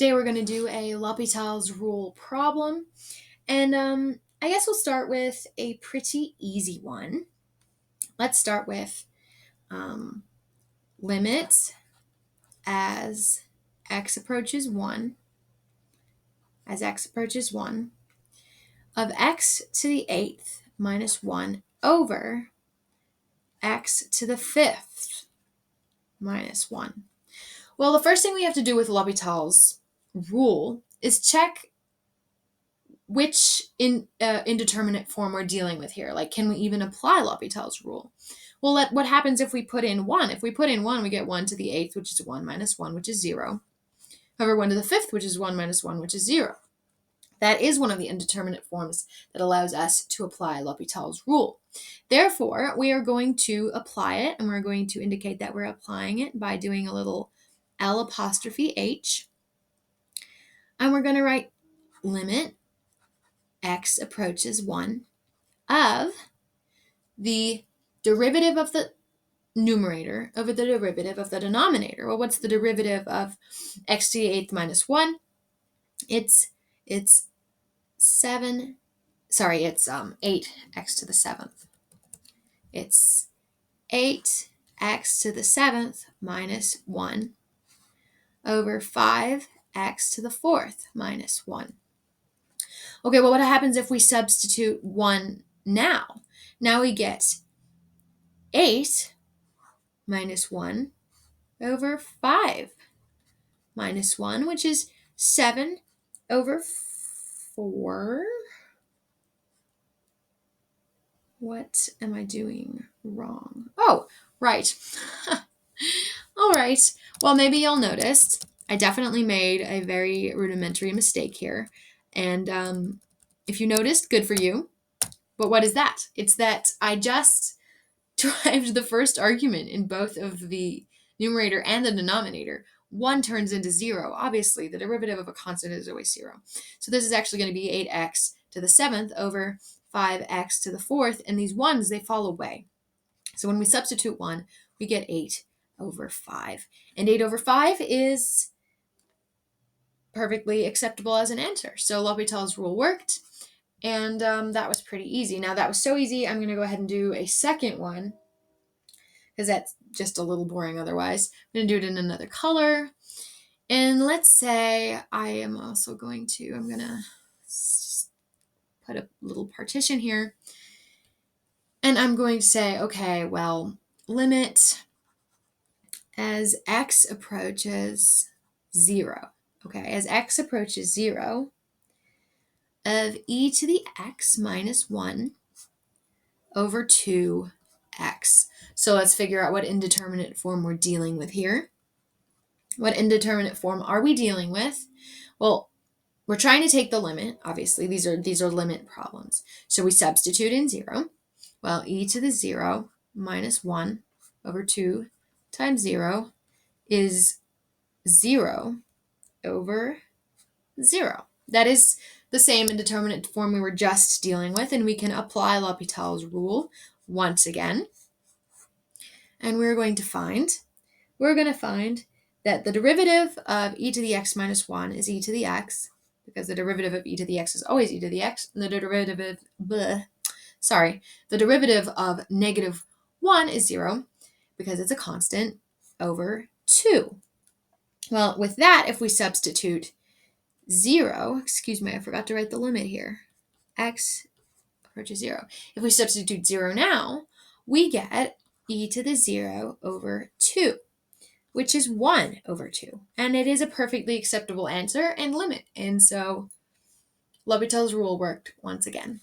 Today we're going to do a L'Hopital's rule problem, and I guess we'll start with a pretty easy one. Let's start with limit as x approaches 1, of x to the 8th minus 1 over x to the 5th minus 1. Well, the first thing we have to do with L'Hopital's rule is check which indeterminate form we're dealing with here. Like, can we even apply L'Hopital's rule? Well, what happens if we put in 1? If we put in 1, we get 1 to the 8th, which is 1 minus 1, which is 0. However, 1 to the 5th, which is 1 minus 1, which is 0. That is one of the indeterminate forms that allows us to apply L'Hopital's rule. Therefore, we are going to apply it, and we're going to indicate that we're applying it by doing a little L'H. And we're going to write limit x approaches 1 of the derivative of the numerator over the derivative of the denominator. Well, what's the derivative of x to the 8th minus 1? It's 8x to the 7th. It's 8x to the 7th minus 1 over 5x to the 4th minus 1. Okay, well, what happens if we substitute 1 now? Now we get 8 minus 1 over 5 minus 1, which is 7 over 4. What am I doing wrong? Oh, right. All right. Well, maybe you'll notice I definitely made a very rudimentary mistake here. And if you noticed, good for you. But what is that? It's that I just derived the first argument in both of the numerator and the denominator. 1 turns into 0. Obviously, the derivative of a constant is always 0. So this is actually going to be 8x to the 7th over 5x to the 4th. And these 1s, they fall away. So when we substitute 1, we get 8 over 5. And 8 over 5 is perfectly acceptable as an answer. So L'Hopital's rule worked. And that was pretty easy. Now, that was so easy, I'm going to go ahead and do a second one, because that's just a little boring otherwise. I'm going to do it in another color. And let's say I'm going to just put a little partition here. And I'm going to say, okay, well, limit as x approaches 0. Okay, as x approaches 0, of e to the x minus 1 over 2x. So let's figure out what indeterminate form we're dealing with here. What indeterminate form are we dealing with? Well, we're trying to take the limit. Obviously, these are limit problems. So we substitute in 0. Well, e to the 0 minus 1 over 2 times 0 is 0 over 0. That is the same indeterminate form we were just dealing with, and we can apply L'Hopital's rule once again. And we're going to find that the derivative of e to the x minus 1 is e to the x, because the derivative of e to the x is always e to the x, and the derivative of negative 1 is 0, because it's a constant, over 2. Well, with that, if we substitute 0, I forgot to write the limit here. X approaches 0. If we substitute 0 now, we get e to the 0 over 2, which is 1 over 2. And it is a perfectly acceptable answer and limit. And so L'Hopital's rule worked once again.